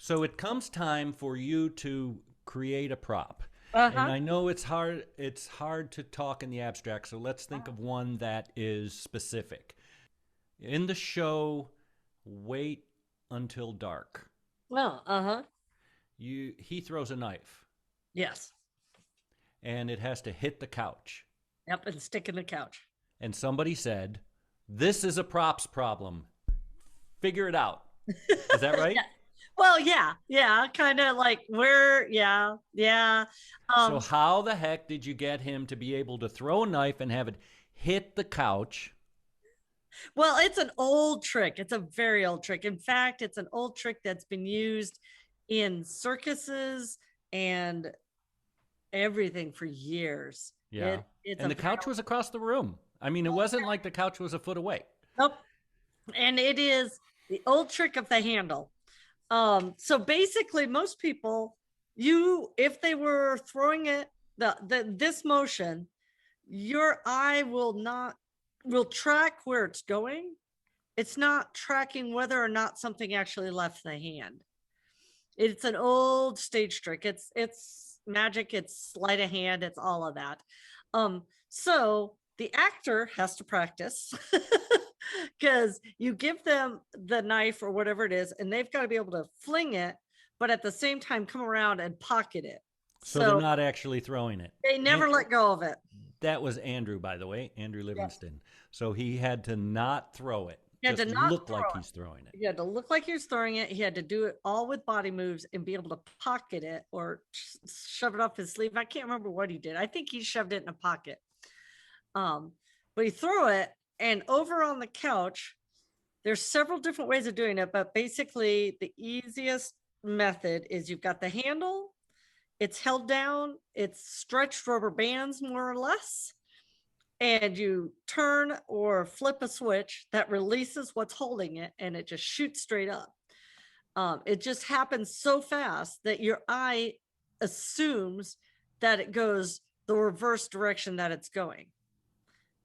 So it comes time for you to create a prop. And Uh-huh. I know it's hard to talk in the abstract, so let's think of one that is specific. In the show Wait Until Dark, Well, uh-huh. he throws a knife Yes. and it has to hit the couch. Yep, and stick in the couch. And somebody said, "This is a props problem. Figure it out." Is that right? Yeah. Well, yeah, yeah, kind of like where, yeah, yeah. So Um, how the heck did you get him to be able to throw a knife and have it hit the couch? well, it's an old trick. It's a very old trick. In fact, it's an old trick that's been used in circuses and everything for years. Yeah. It's And a the very couch was across the room. I mean, it wasn't like the couch was a foot away. nope. And it is the old trick of the handle. So basically, most people, you if they were throwing it the this motion, your eye will track where it's going. It's not tracking whether or not something actually left the hand. It's an old stage trick. It's magic, it's sleight of hand, it's all of that. So the actor has to practice because you give them the knife or whatever it is, and they've got to be able to fling it, but at the same time come around and pocket it. So they're So not actually throwing it. they And never let go of it. that was Andrew, by the way, Andrew Yes. Livingston. So he had to not throw it, He had to just not look throw like it. he's throwing it. He had to look like he was throwing it. He had to do it all with body moves and be able to pocket it or shove it off his sleeve. I can't remember what he did. I think he shoved it in a pocket. Um, but he threw it, and over on the couch, there's several different ways of doing it, but basically the easiest method is you've got the handle, it's held down, it's stretched rubber bands more or less, and you turn or flip a switch that releases what's holding it and it just shoots straight up. It just happens so fast that your eye assumes that it goes the reverse direction that it's going.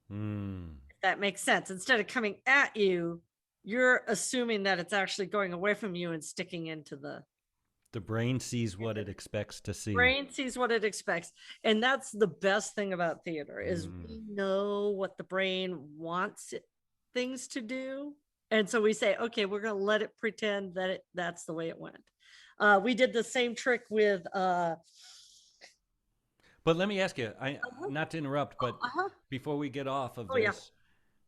Hmm. If that makes sense. Instead of coming at you, you're assuming that it's actually going away from you and sticking into the The brain sees what it expects to see. brain sees what it expects. And that's the best thing about theater is Hmm. we know what the brain wants things to do. And so we say, okay, we're going to let it pretend that that's the way it went. We did the same trick with But let me ask you, uh-huh, not to interrupt, but uh-huh. before we get off of Oh yeah. this,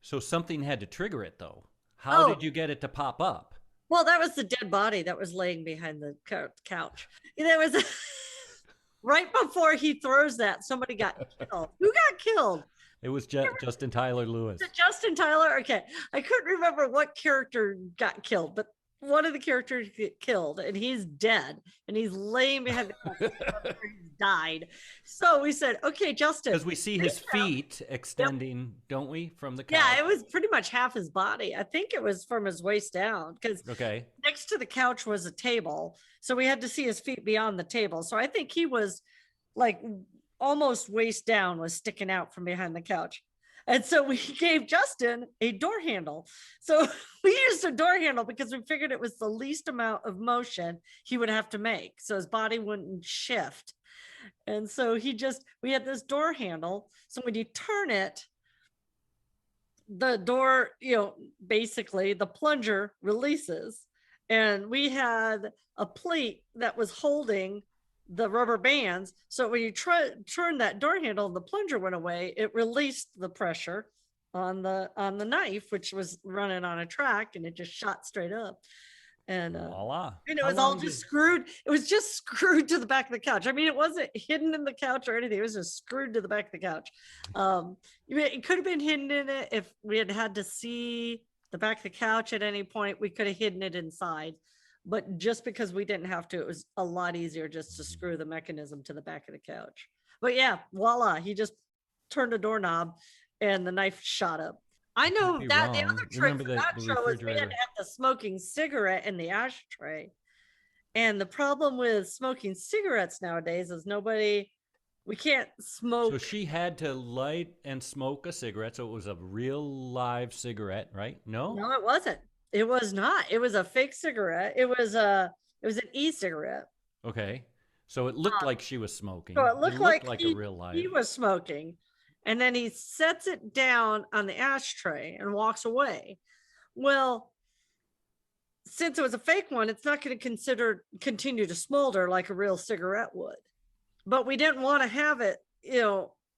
so something had to trigger it though. How Oh, did you get it to pop up? well, that was the dead body that was laying behind the couch. There was right before he throws that, somebody got killed. Who got killed? It was Justin Tyler Lewis. Justin Tyler? Okay. I couldn't remember what character got killed, but one of the characters get killed and he's dead and he's laying behind the couch. He's died. So we said, okay, Justin. Because we see his feet Yep. extending, don't we, from the Yeah, couch? it was pretty much half his body. I think it was from his waist down because Okay. next to the couch was a table. So we had to see his feet beyond the table. So I think he was like almost waist down was sticking out from behind the couch. And so we gave Justin a door handle. So we used a door handle because we figured it was the least amount of motion he would have to make. So his body wouldn't shift. And so we had this door handle. So when you turn it, the door, basically the plunger releases. And we had a plate that was holding the rubber bands. So when you turn that door handle and the plunger went away, it released the pressure on the knife, which was running on a track, and it just shot straight up. And Voila. and it How was all long just did screwed. It was just screwed to the back of the couch. I mean, it wasn't hidden in the couch or anything. It was just screwed to the back of the couch. It could have been hidden in it if we had had to see the back of the couch at any point. We could have hidden it inside, but just because we didn't have to, it was a lot easier just to screw the mechanism to the back of the couch. But yeah, voila, he just turned a doorknob and the knife shot up. I could know be that the wrong? other trick Remember for the that show is we had refrigerator? to have the smoking cigarette in the ashtray. And the problem with smoking cigarettes nowadays is we can't So smoke. she had to light and smoke a cigarette, so it was a real live cigarette, right? No? No, it wasn't. It was not. It was a fake cigarette. It was a It was an e-cigarette. Okay. So it looked Um, like she was smoking. so it It looked looked like like a real life. he was smoking. And then he sets it down on the ashtray and walks away. Well, since it was a fake one, it's not going to continue to smolder like a real cigarette would. But we didn't want to have it,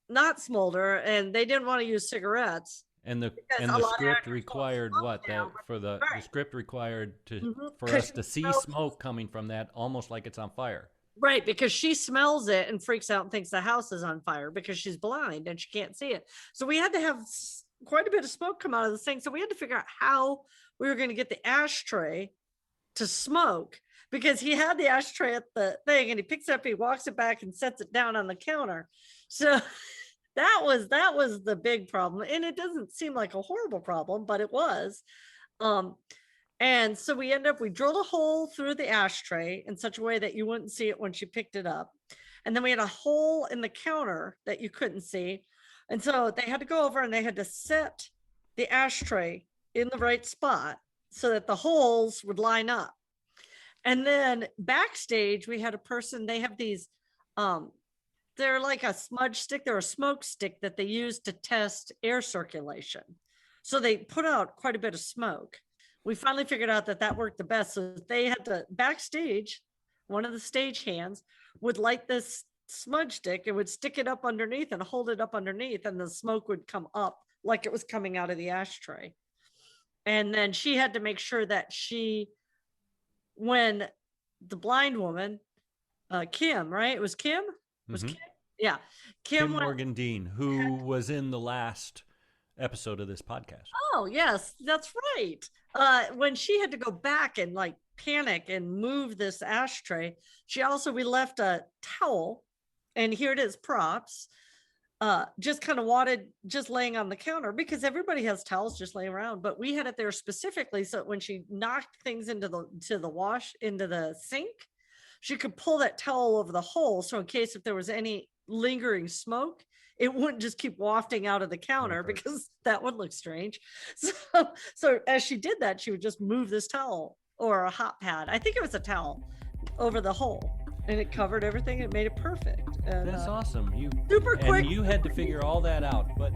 not smolder, and they didn't want to use cigarettes. And the Because and the script required what? That for the script required for us to see smoke coming from that, almost like it's on fire. Right, because she smells it and freaks out and thinks the house is on fire because she's blind and she can't see it. So we had to have quite a bit of smoke come out of this thing. So we had to figure out how we were going to get the ashtray to smoke, because he had the ashtray at the thing and he picks it up, he walks it back and sets it down on the counter. So that was the big problem. And it doesn't seem like a horrible problem, but it was. And so we drilled a hole through the ashtray in such a way that you wouldn't see it when she picked it up. And then we had a hole in the counter that you couldn't see. And so they had to go over and they had to set the ashtray in the right spot so that the holes would line up. And then backstage, we had a person, they have these, they're like a smudge stick, they're a smoke stick that they use to test air circulation. So they put out quite a bit of smoke. We finally figured out that worked the best. So they had to, backstage, one of the stage hands would light this smudge stick and would stick it up underneath and hold it up underneath, and the smoke would come up like it was coming out of the ashtray. And then she had to make sure that when the blind woman, Kim, right? It was Kim? It was Kim? Yeah. Kim Morgan Dean, who was in the last episode of this podcast. Oh, yes, that's right. When she had to go back and like panic and move this ashtray, we left a towel, and here it is, props, just kind of wadded, just laying on the counter, because everybody has towels just laying around, but we had it there specifically so when she knocked things into the sink, she could pull that towel over the hole, so in case if there was any lingering smoke, it wouldn't just keep wafting out of the counter, because that would look strange. So as she did that, she would just move this towel or a hot pad, I think it was a towel, over the hole, and it covered everything. It made it perfect. And, that's awesome. Super quick. And you had to figure all that out, but